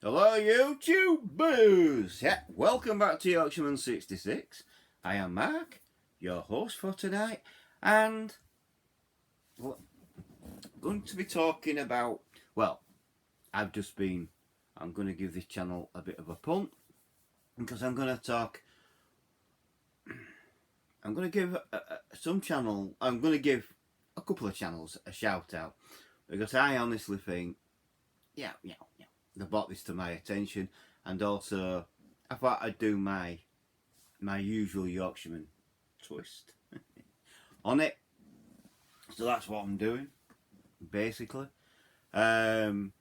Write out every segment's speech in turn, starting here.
Hello YouTubers! Yeah, welcome back to Yorkshireman66. I am Mark, your host for tonight, and I'm going to be talking about, I'm going to give this channel a bit of a punt, because I'm going to give a couple of channels a shout out, because I honestly think, they brought this to my attention, and also I thought I'd do my usual Yorkshireman twist on it. So that's what I'm doing, basically. So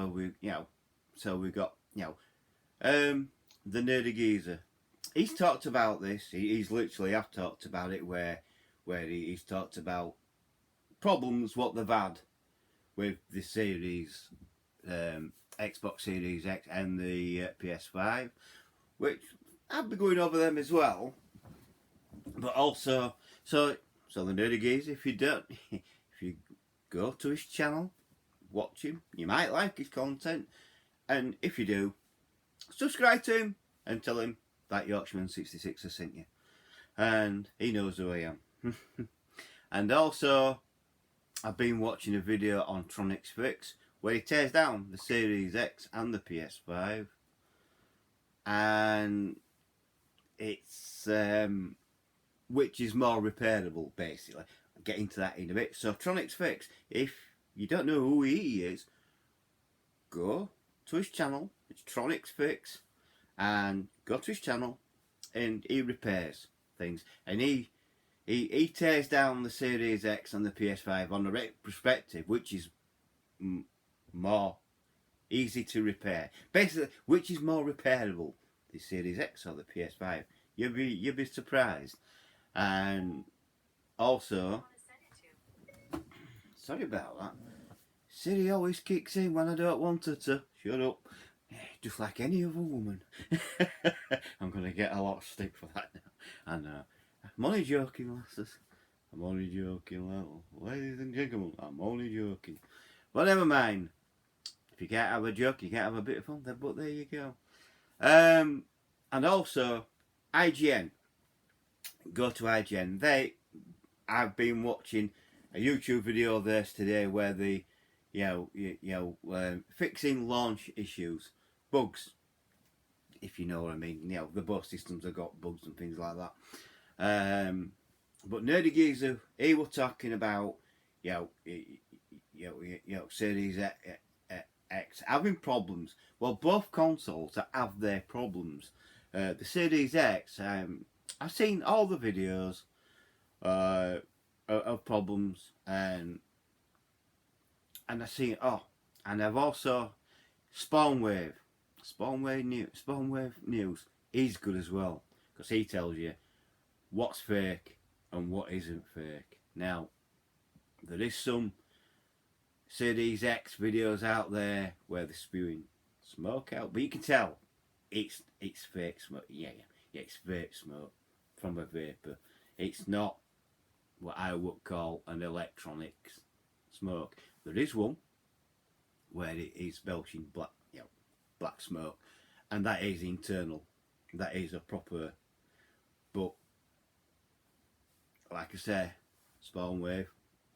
we got the nerdy geezer. He's talked about this. He's literally I've talked about it where he's talked about problems what they've had with the series. Xbox Series X and the PS5, which I'll be going over them as well. But also, so the nerdy geezer, if you go to his channel, watch him, you might like his content, and if you do, subscribe to him and tell him that Yorkshireman66 has sent you, and he knows who I am. And also, I've been watching a video on Tronic's Fix where he tears down the Series X and the PS5, and it's which is more repairable, basically. I'll get into that in a bit. So Tronic's Fix, if you don't know who he is, go to his channel. It's Tronic's Fix, and go to his channel, and he repairs things, and he tears down the Series X and the PS5 on the perspective, which is more easy to repair. Basically, which is more repairable, the Series X or the PS5? You'll be surprised. And also, sorry about that. Siri always kicks in when I don't want her to. Shut up. Just like any other woman. I'm gonna get a lot of stick for that now. I know. I'm only joking, lasses. I'm only joking, ladies and gentlemen. I'm only joking. But never mind. If you can't have a joke, you can't have a bit of fun. But there you go. And also, IGN. Go to IGN. I've been watching a YouTube video of theirs today where they, fixing launch issues, bugs. If you know what I mean. The bus systems have got bugs and things like that. But Nerdy Geezer, he was talking about, Series X having problems. Well, both consoles have their problems. The Series X, I've seen all the videos of problems, and I've seen and I've also Spawnwave News. He's good as well, because he tells you what's fake and what isn't fake. Now, there is some Series X videos out there where they're spewing smoke out, but you can tell it's fake smoke. Yeah, it's fake smoke from a vapor. It's not what I would call an electronics smoke. There is one where it is belching black smoke, and that is internal. That is a proper. But like I say, Spawnwave.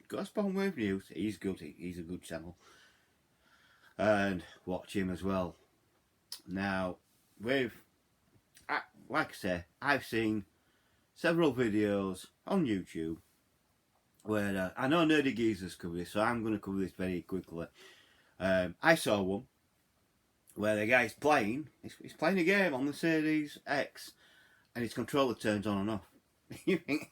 Go to Spawnwave News. He's good. He's a good channel, and watch him as well. Now, like I say, I've seen several videos on YouTube where I know Nerdy Geezer's covered this, so I'm going to cover this very quickly. I saw one where the guy's playing. He's playing a game on the Series X, and his controller turns on and off. You think?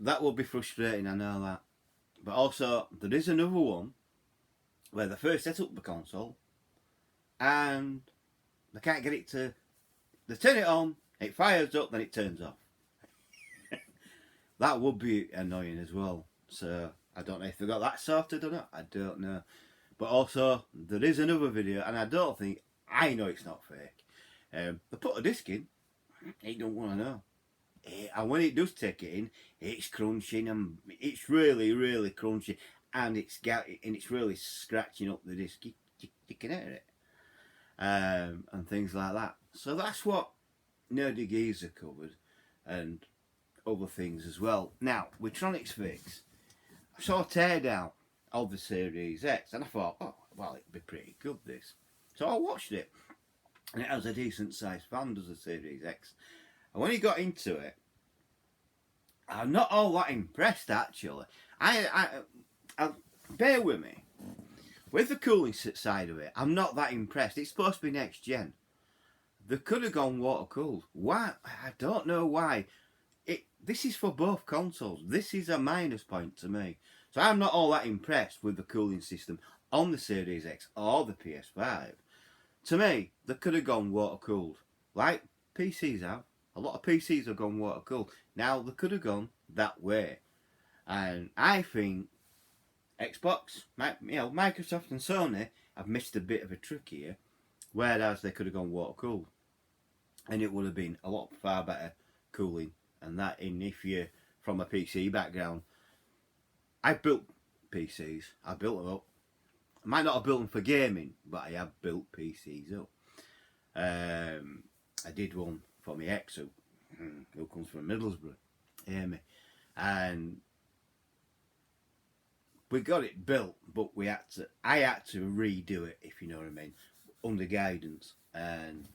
That would be frustrating, I know that. But also, there is another one where they first set up the console and they can't get it to. They turn it on, it fires up, then it turns off. That would be annoying as well. So, I don't know if they got that sorted or not. I don't know. But also, there is another video, and I know it's not fake. They put a disc in, it don't want to know. And when it does take it in, it's crunching, and it's really, really crunchy. and it's really scratching up the disc. You can hear it, and things like that. So that's what Nerdy Geezer covered, and other things as well. Now, with Tronic's Fix, I saw a teardown of the Series X, and I thought, oh, well, it'd be pretty good, this. So I watched it, and it has a decent sized fan, does the Series X. And when he got into it, I'm not all that impressed, actually. I bear with me. With the cooling side of it, I'm not that impressed. It's supposed to be next gen. They could have gone water cooled. Why? I don't know why. This is for both consoles. This is a minus point to me. So I'm not all that impressed with the cooling system on the Series X or the PS5. To me, they could have gone water cooled. Like PCs have. A lot of PCs have gone water cooled. Now, they could have gone that way. And I think Xbox, Microsoft and Sony have missed a bit of a trick here. Whereas they could have gone water cooled. And it would have been a lot far better cooling. And that, in if you're from a PC background, I built PCs. I built them up. I might not have built them for gaming, but I have built PCs up. I did one for my ex who comes from Middlesbrough, Amy, and we got it built, but I had to redo it, if you know what I mean, under guidance, and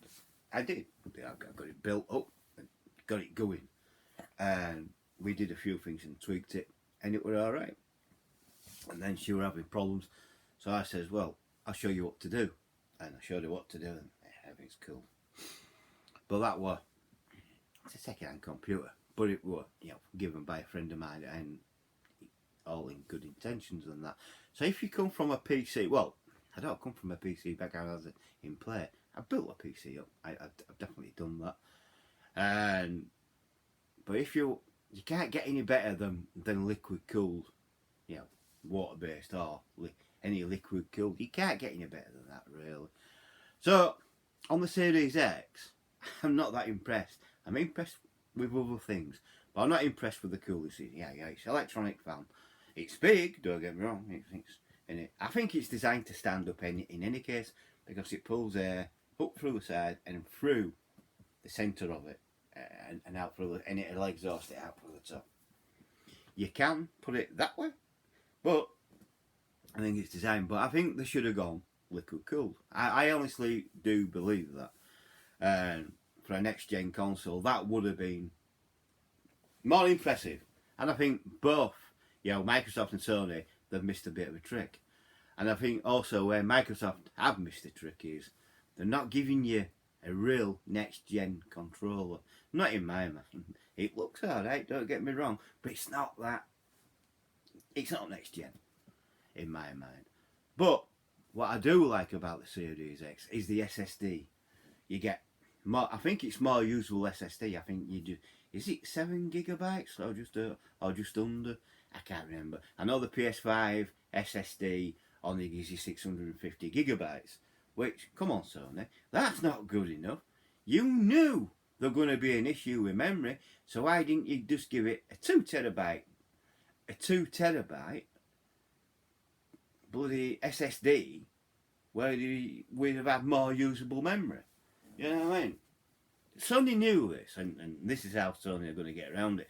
I did. I got it built up and got it going. And we did a few things and tweaked it, and it was alright. And then she was having problems, so I says, well, I'll show you what to do. And I showed her what to do, and everything's cool. But that was, it's a second-hand computer, but it was, given by a friend of mine, and all in good intentions and that. So if you come from a PC, well, I don't come from a PC background as in play. I built a PC up. I've definitely done that. But if you can't get any better than liquid cooled, water based or any liquid cooled. You can't get any better than that, really. So on the Series X, I'm not that impressed. I'm impressed with other things, but I'm not impressed with the cooling system. Yeah, it's an electronic fan. It's big. Don't get me wrong. I think it's designed to stand up in any case, because it pulls air up through the side and through the centre of it. And out through and it'll exhaust it out through the top. You can put it that way, but I think it's designed. But I think they should have gone liquid cooled. I honestly do believe that. And for a next gen console, that would have been more impressive. And I think both, Microsoft and Sony, they've missed a bit of a trick. And I think also where Microsoft have missed a trick is they're not giving you a real next gen controller. Not in my mind. It looks alright, don't get me wrong, but it's not that. It's not next gen in my mind. But what I do like about the Series X is the SSD. You get more. I think it's more usable SSD. I think you do. Is it 7 gigabytes or just under? I can't remember. I know the PS5 SSD only gives you 650 gigabytes. Which, come on, Sony, that's not good enough. You knew there was going to be an issue with memory, so why didn't you just give it a 2 terabyte? A 2 terabyte bloody SSD where we'd have had more usable memory. You know what I mean? Sony knew this, and this is how Sony are going to get around it.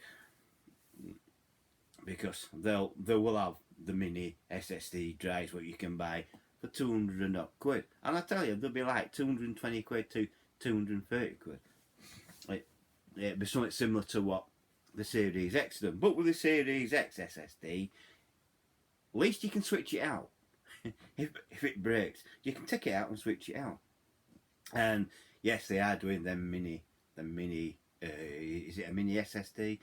Because they will have the mini SSD drives what you can buy for 200 and odd quid. And I tell you, they'll be like 220 quid to 230 quid. It'd be something similar to what the Series X done. But with the Series X SSD, at least you can switch it out. if it breaks, you can take it out and switch it out. And yes, they are doing them mini, is it a mini SSD?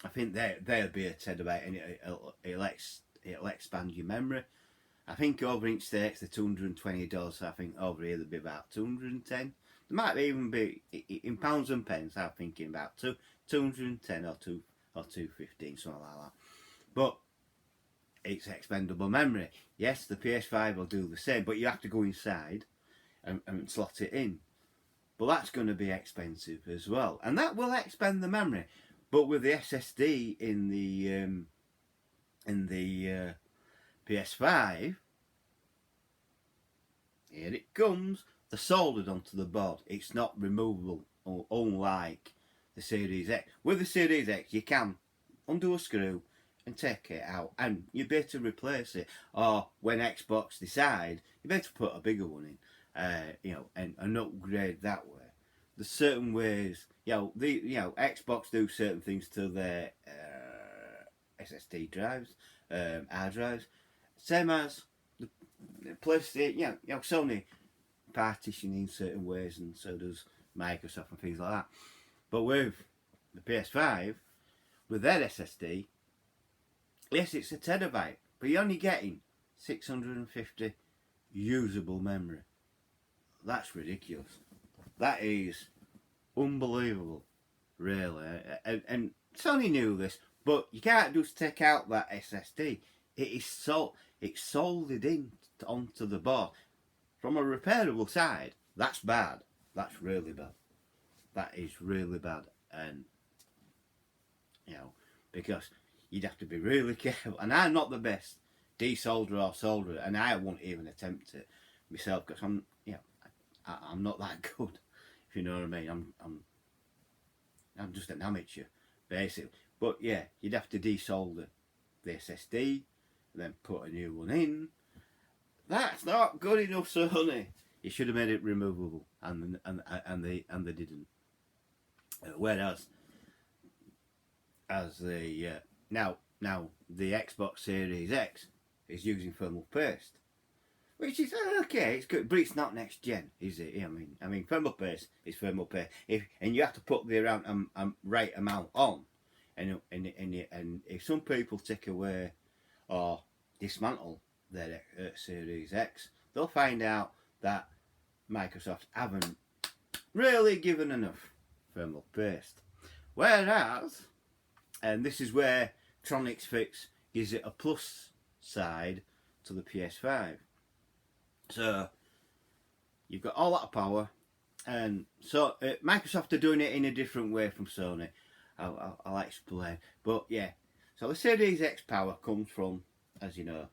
I think they'll be a terabyte, and it'll expand your memory. I think over in States they're $220. I think over here they'll be about 210. There might even be in pounds and pence. I'm thinking about 210 or 215, something like that. But it's expendable memory. Yes, the PS5 will do the same, but you have to go inside and slot it in. But that's going to be expensive as well, and that will expend the memory. But with the SSD in the PS5, here it comes. They're soldered onto the board. It's not removable, unlike the Series X. With the Series X, you can undo a screw and take it out, and you better replace it. Or when Xbox decide, you better put a bigger one in, and upgrade that way. There's certain ways, Xbox do certain things to their SSD drives, hard drives, same as the PlayStation. Sony partition in certain ways, and so does Microsoft and things like that. But with the PS5, with their SSD, yes, it's a terabyte, but you're only getting 650 usable memory. That's ridiculous. That is unbelievable, really. And Sony knew this, but you can't just take out that SSD. It's soldered in onto the board. From a repairable side, that's bad. That's really bad. That is really bad. And, because you'd have to be really careful. And I'm not the best desolderer or solderer, and I won't even attempt it myself because I'm not that good, if you know what I mean. I'm just an amateur, basically. But yeah, you'd have to desolder the SSD, and then put a new one in. That's not good enough, Sony. You should have made it removable, and they didn't. Whereas, as the now the Xbox Series X is using thermal paste, which is okay. It's good, but it's not next gen, is it? I mean, thermal paste is thermal paste. And you have to put the right amount on, and if some people take away or dismantle their Series X, they'll find out that Microsoft haven't really given enough thermal paste. Whereas, and this is where Tronics Fix gives it a plus side to the PS5. So you've got all that power, and so Microsoft are doing it in a different way from Sony. I'll explain. But yeah, so the Series X power comes from, as you know,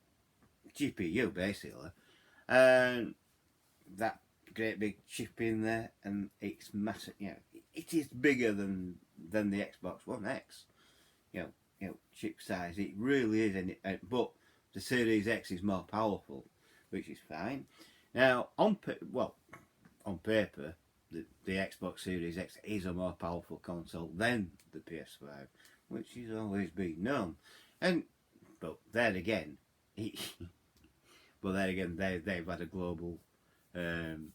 GPU basically, and that great big chip in there, and it's massive. It is bigger than the Xbox One X. Chip size. It really is, but the Series X is more powerful, which is fine. Now on paper, the Xbox Series X is a more powerful console than the PS5, which has always been known. But then again, they've had a global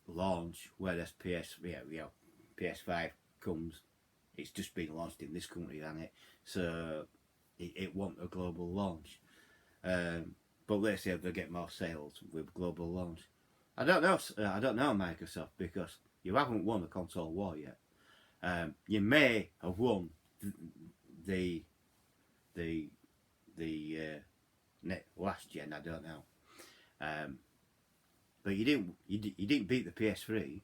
launch, whereas PS5 comes. It's just been launched in this country, hasn't it? So it wasn't a global launch. But let's see if they get more sales with global launch. I don't know, Microsoft, because you haven't won a console war yet. You may have won the last gen. I don't know. But you didn't beat the PS3,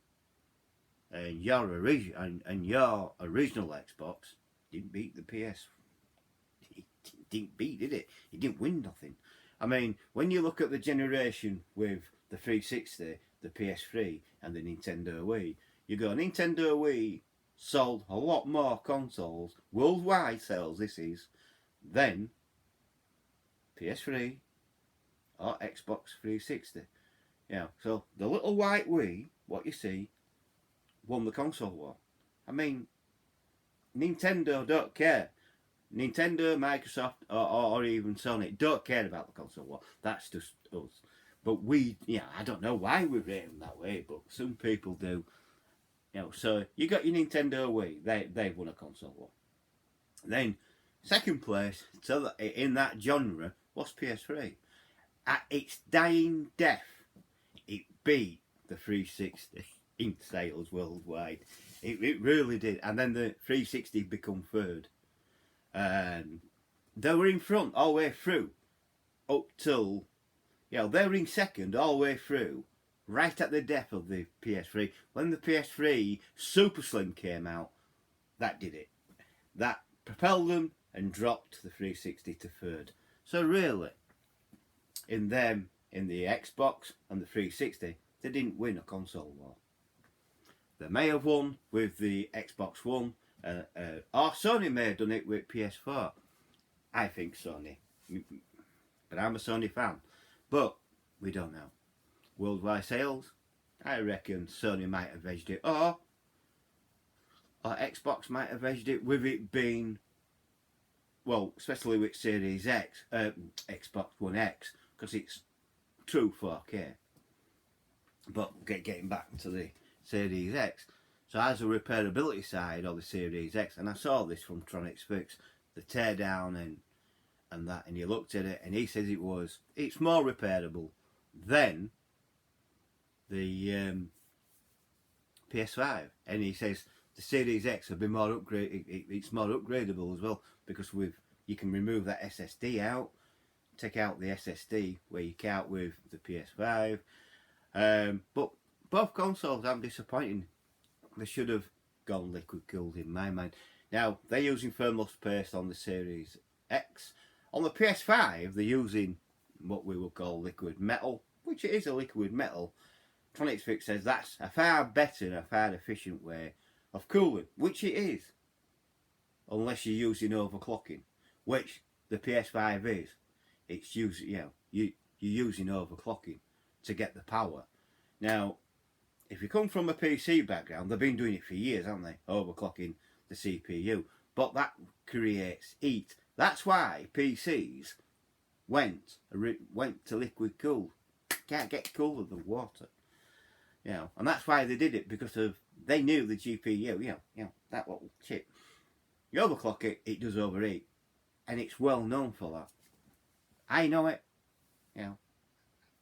and your original Xbox didn't beat the PS. It didn't beat, did it? It didn't win nothing. I mean, when you look at the generation with the 360, the PS3, and the Nintendo Wii, you go, Nintendo Wii sold a lot more consoles, worldwide sales this is, than PS3 or Xbox 360. So the little white Wii, what you see, won the console war. I mean, Nintendo don't care. Nintendo, Microsoft, or even Sony don't care about the console war. That's just us. But I don't know why we rate them that way, but some people do. So you got your Nintendo Wii, they won a console war. Then, second place, so in that genre, was PS3. At its dying death, it beat the 360 in sales worldwide. It really did. And then the 360 become third. And they were in front all the way through, up till, they were in second all the way through, right at the death of the PS3. When the PS3 Super Slim came out, that did it. That propelled them and dropped the 360 to third. So really, in them, in the Xbox and the 360, they didn't win a console war. They may have won with the Xbox One, or Sony may have done it with PS4. I think Sony, but I'm a Sony fan. But we don't know. Worldwide sales, I reckon Sony might have edged it, or Xbox might have edged it with it being, well, especially with Series X, Xbox One X, because it's true 4K. But getting back to the Series X, so as a repairability side of the Series X, and I saw this from Tronics Fix, the teardown and that, and you looked at it, and he says it's more repairable than the PS5, and he says the Series X will be more it's more upgradable as well, because you can remove that SSD out, take out the SSD where you can't with the PS5. But both consoles, I'm disappointed. They should have gone liquid cooled in my mind. Now they're using thermal paste on the Series X. On the PS5, they're using what we would call liquid metal, which it is a liquid metal. Tronics Fix says that's a far better and a far efficient way of cooling, which it is, unless you're using overclocking, which the PS5 is. It's using, you're using overclocking to get the power. Now, if you come from a PC background, they've been doing it for years, haven't they? Overclocking the CPU, but that creates heat. That's why PCs went to liquid cool. Can't get cooler than water. And that's why they did it, because they knew the GPU, that little chip. You overclock it, it does overheat, and it's well known for that. I know it.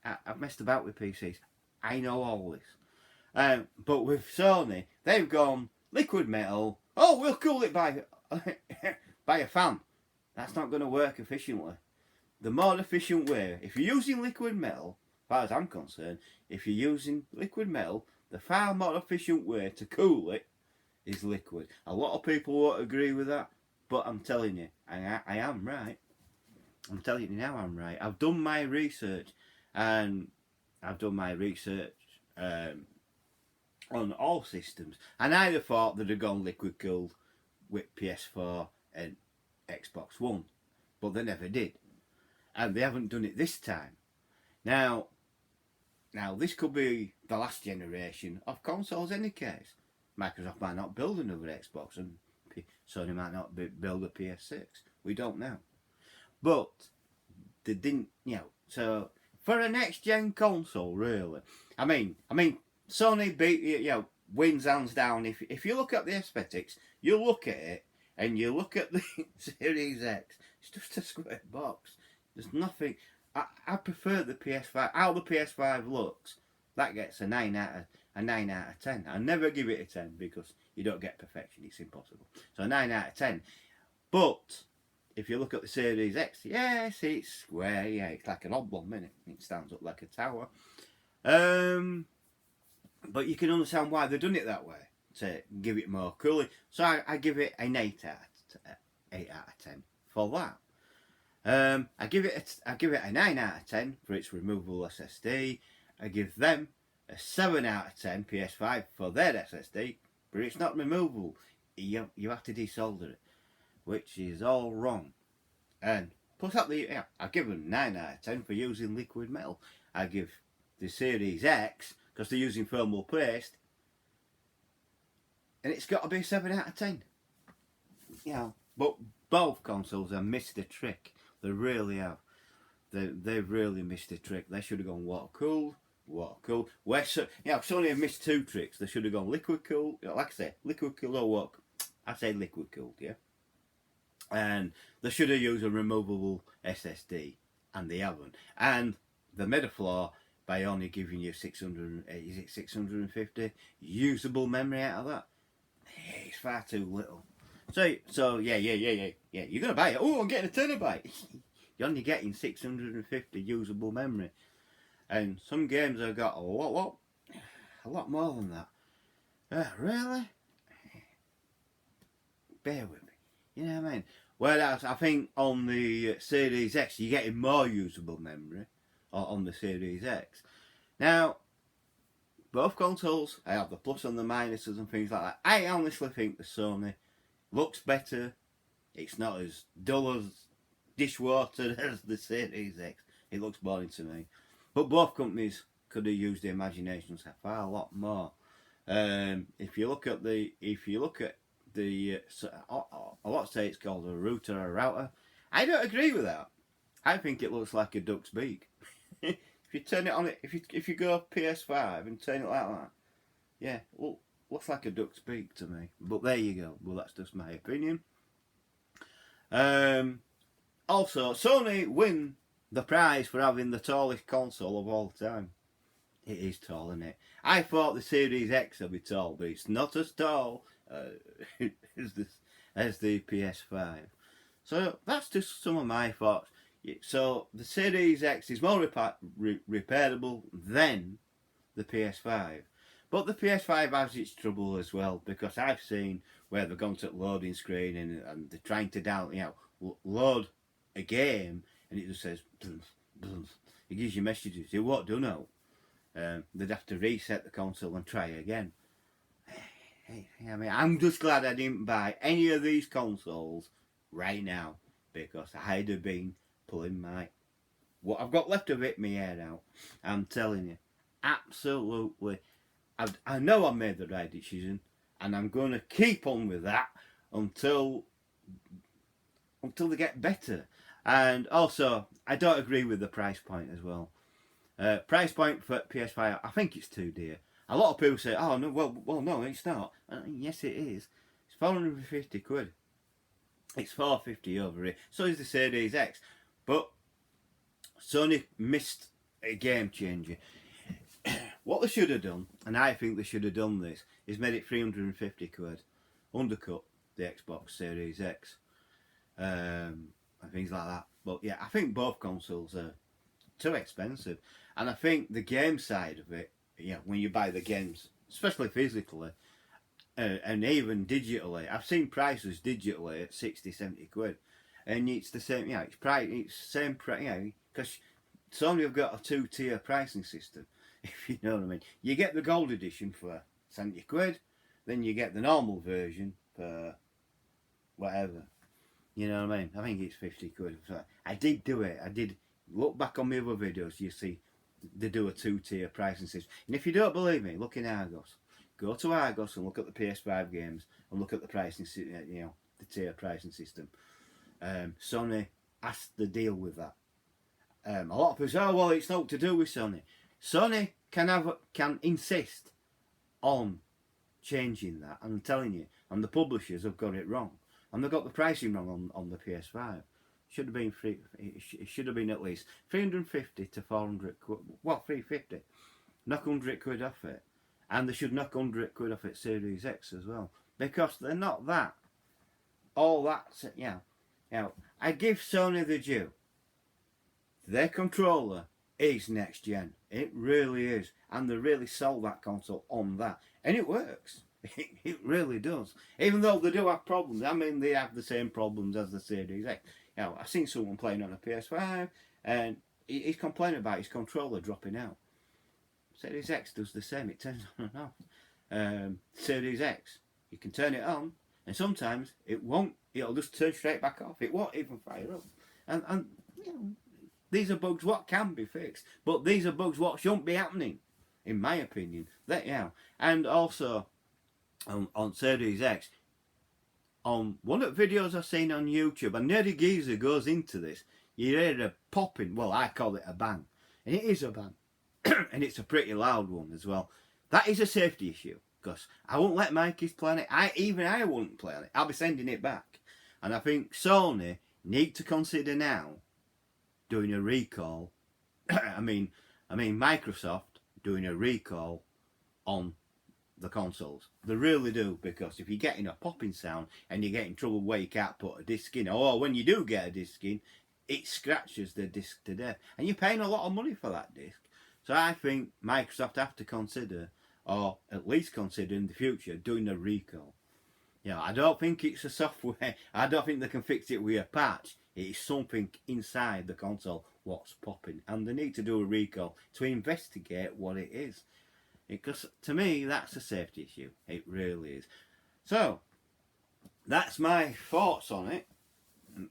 I've messed about with PCs. I know all this. But with Sony, they've gone liquid metal. Oh, we'll cool it by by a fan. That's not going to work efficiently. The more efficient way, if you're using liquid metal, as far as I'm concerned, if you're using liquid metal, the far more efficient way to cool it is liquid. A lot of people won't agree with that, but I'm telling you, I am right. I'm telling you now, I'm right. I've done my research, and I've done my research on all systems, and I'd have thought they'd have gone liquid cooled with PS4 and Xbox One, but they never did, and they haven't done it this time. Now this could be the last generation of consoles. In any case, Microsoft might not build another Xbox, and Sony might not build a PS6. We don't know, but they didn't. So for a next gen console, really, I mean, Sony wins hands down. If you look at the aesthetics, you look at it and you look at the Series X, it's just a square box. There's nothing. I prefer the PS5. How the PS5 looks, that gets a 9 out of 10. I never give it a 10 because you don't get perfection. It's impossible. So a 9 out of 10. But if you look at the Series X, yes, it's square. Yeah, it's like an oblong, isn't it? It stands up like a tower. But you can understand why they've done it that way, to give it more cooling. So I give it an 8 out of 10 for that. I give it a 9 out of 10 for its removable SSD. I give them a 7 out of 10 PS5 for their SSD, but it's not removable. You have to desolder it, which is all wrong. And plus I give them 9 out of 10 for using liquid metal. I give the Series X, because they're using thermal paste, and it's got to be a 7 out of 10. But both consoles have missed the trick. They really have. They've really missed the trick. They should have gone water cooled. Sony have missed 2 tricks. They should have gone liquid cooled. Like I say, liquid cooled or what? I say liquid cooled, yeah. And they should have used a removable SSD, and they haven't. And they made a flaw by only giving you 650 usable memory out of that. It's far too little. So yeah. You're gonna buy it. Oh, I'm getting a terabyte. You're only getting 650 usable memory, and some games have got a lot more than that. Really? Bear with me. You know what I mean? Whereas I think on the Series X you're getting more usable memory, on the Series X. Now, both consoles, I have the plus and the minuses and things like that. I honestly think the Sony looks better. It's not as dull as dishwater as the Series X. It looks boring to me. But both companies could have used their imaginations a far lot more. If you look at the, a lot say it's called a router or a router. I don't agree with that. I think it looks like a duck's beak. If you turn it on, if you go PS5 and turn it like that, yeah, well, looks like a duck's beak to me. But there you go. Well, that's just my opinion. Also, Sony win the prize for having the tallest console of all time. It is tall, isn't it? I thought the Series X would be tall, but it's not as tall as the PS5. So that's just some of my thoughts. So the Series X is more repairable than the PS5. But the PS5 has its trouble as well, because I've seen where they've gone to the loading screen and they're trying to load a game, and it just says, it gives you messages. It won't do no. They'd have to reset the console and try again. I mean, I'm just glad I didn't buy any of these consoles right now, because I'd have been pulling what I've got left of it, my hair out. I'm telling you, absolutely. I know I made the right decision, and I'm going to keep on with that until they get better. And also, I don't agree with the price point as well. Price point for PS5, I think it's too dear. A lot of people say, oh no, well no, it's not. Yes, it is. It's 450 quid. It's 450 over here. So is the Series X. But Sony missed a game changer. What they should have done, and I think they should have done this, is made it 350 quid. Undercut the Xbox Series X. And things like that. But yeah, I think both consoles are too expensive. And I think the game side of it, when you buy the games, especially physically, and even digitally, I've seen prices digitally at 60, 70 quid. And it's the same, it's same price, because Sony have got a two-tier pricing system, if you know what I mean. You get the gold edition for 70 quid, then you get the normal version for whatever. You know what I mean? I think it's 50 quid. I did do it. I did look back on my other videos. You see, they do a two-tier pricing system. And if you don't believe me, look in Argos. Go to Argos and look at the PS5 games and look at the pricing, the tier pricing system. Sony has to deal with that. A lot of people say, oh well, it's not to do with Sony. Sony can insist on changing that. And I'm telling you, and the publishers have got it wrong. And they've got the pricing wrong on the PS5. Should have been free. It should have been at least 350 to 400 quid. Well, 350. Knock 100 quid off it, and they should knock 100 quid off it Series X as well, because they're not that. All that, I give Sony the due. Their controller is next gen. It really is, and they really sold that console on that, and it works. It really does. Even though they do have problems. I mean, they have the same problems as the Series X. I've seen someone playing on a PS5 and he's complaining about his controller dropping out. Series X does the same. It turns on and off. Series X, you can turn it on, and sometimes it won't. It'll just turn straight back off. It won't even fire up. And these are bugs what can be fixed, but these are bugs what shouldn't be happening, in my opinion. And also on Series X, on one of the videos I've seen on YouTube, and Nerdy Geezer goes into this, you hear a popping, well, I call it a bang, and it is a bang, and it's a pretty loud one as well. That is a safety issue, because I won't let my kids play on it. I wouldn't play on it. I'll be sending it back. And I think Sony need to consider now doing a recall. I mean Microsoft doing a recall on the consoles. They really do, because if you're getting a popping sound and you get in trouble where you can't put a disc in, or when you do get a disc in, it scratches the disc to death, and you're paying a lot of money for that disc. So I think Microsoft have to consider, or at least consider in the future, doing a recall. I don't think it's a software. I don't think they can fix it with a patch. It is something inside the console what's popping, and they need to do a recall to investigate what it is. Because to me, that's a safety issue. It really is. So, that's my thoughts on it.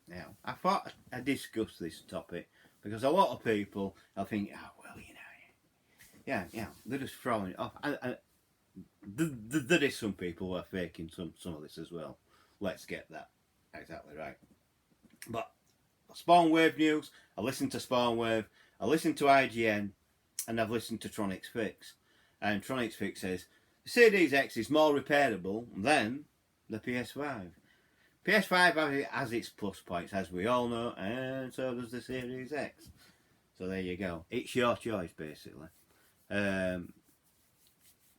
Now, I thought I'd discuss this topic because a lot of people, I think, oh, well, you know, yeah, they're just throwing it off. There is some people who are faking some of this as well. Let's get that exactly right. But Spawnwave News, I listened to Spawnwave, I listened to IGN, and I've listened to Tronics Fix. And Tronics Fix says the Series X is more repairable than the PS5. PS5 has its plus points, as we all know, and so does the Series X. So there you go. It's your choice, basically.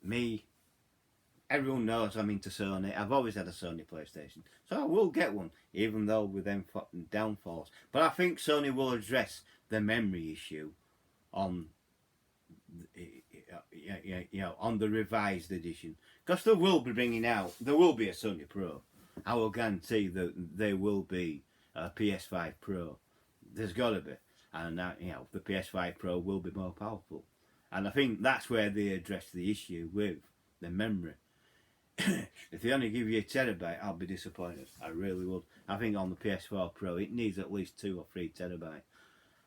Me, everyone knows I'm into Sony. I've always had a Sony PlayStation, so I will get one, even though with them downfalls. But I think Sony will address the memory issue on, on the revised edition, because they will be bringing out. There will be a Sony Pro. I will guarantee that there will be a PS5 Pro. There's got to be, and that, the PS5 Pro will be more powerful. And I think that's where they address the issue with the memory. If they only give you a terabyte, I'll be disappointed. I really would. I think on the PS4 Pro, it needs at least 2 or 3 terabyte,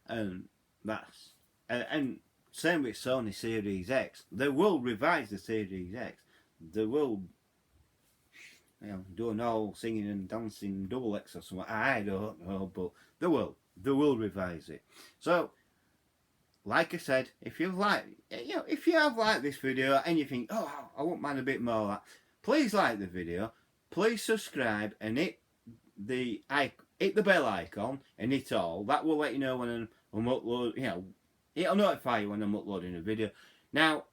and that's and same with Sony Series X. They will revise the Series X. They will, do an all singing and dancing double X or something. I don't know, but they will. They will revise it. So, like I said, if you have liked this video and you think, oh, I wouldn't mind a bit more of that, please like the video, please subscribe and hit the bell icon and hit all. That will let you know when I'm uploading. It'll notify you when I'm uploading a video. Now,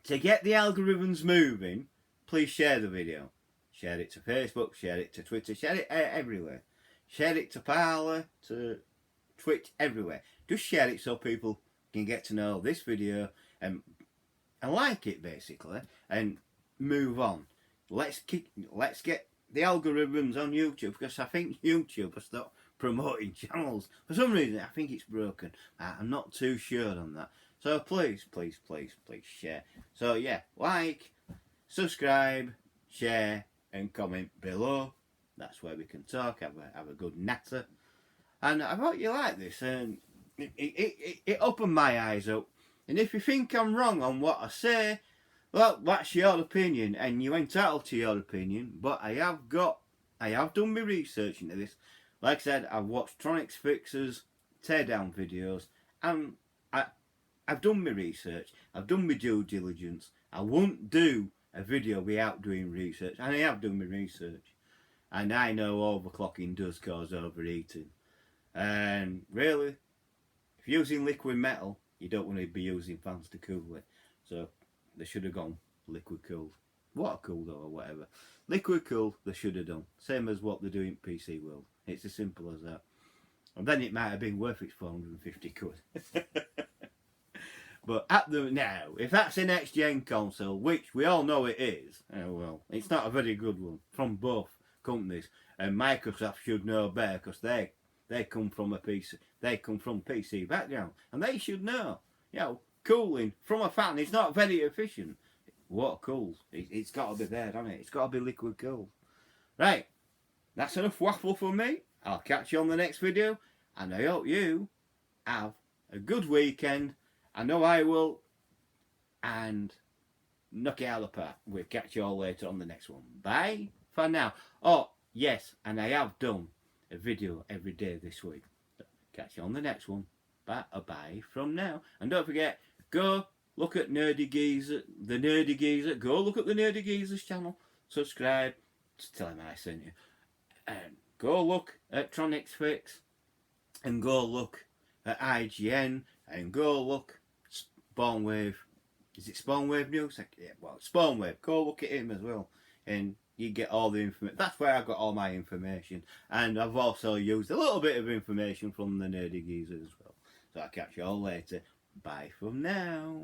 to get the algorithms moving, please share the video. Share it to Facebook, share it to Twitter, share it everywhere. Share it to Parler, to Twitch, everywhere. Just share it so people can get to know this video and like it, basically, and move on. Let's get the algorithms on YouTube, because I think YouTube has stopped promoting channels for some reason. I think it's broken. I'm not too sure on that. So please share. So yeah, like, subscribe, share, and comment below. That's where we can talk, have a good natter. And I hope you like this, and it opened my eyes up. And if you think I'm wrong on what I say, well, that's your opinion, and you're entitled to your opinion. But I have done my research into this. Like I said, I've watched Tronics Fixers teardown videos, and I've done my research. I've done my due diligence. I won't do a video without doing research, and I have done my research. And I know overclocking does cause overheating. And really, if you're using liquid metal, you don't want to be using fans to cool it. So they should have gone liquid cooled. Water cooled or whatever. Liquid cooled, they should have done. Same as what they're doing in PC World. It's as simple as that. And then it might have been worth its 450 quid. But now, if that's a next gen console, which we all know it is, well, it's not a very good one from both companies. And Microsoft should know better, because they come from a PC. They come from PC background, and they should know. Cooling from a fan is not very efficient. Water cooled. It's got to be there, hasn't it? It's got to be liquid cooled. Right, that's enough waffle for me. I'll catch you on the next video, and I hope you have a good weekend. I know I will, and knock it out of the park. We'll catch you all later on the next one. Bye for now. Oh, yes, and I have done a video every day this week. Catch you on the next one. Bye from now. And don't forget, go look at Nerdy Geezer, the Nerdy Geezer. Go look at the Nerdy Geezer's channel. Subscribe. Just tell him I sent you. And go look at Tronics Fix. And go look at IGN. And go look Spawnwave. Is it Spawnwave News? Yeah, well, Spawnwave. Go look at him as well. And you get all the information. That's where I got all my information. And I've also used a little bit of information from the Nerdy Geezer as well. So I'll catch you all later. Bye from now.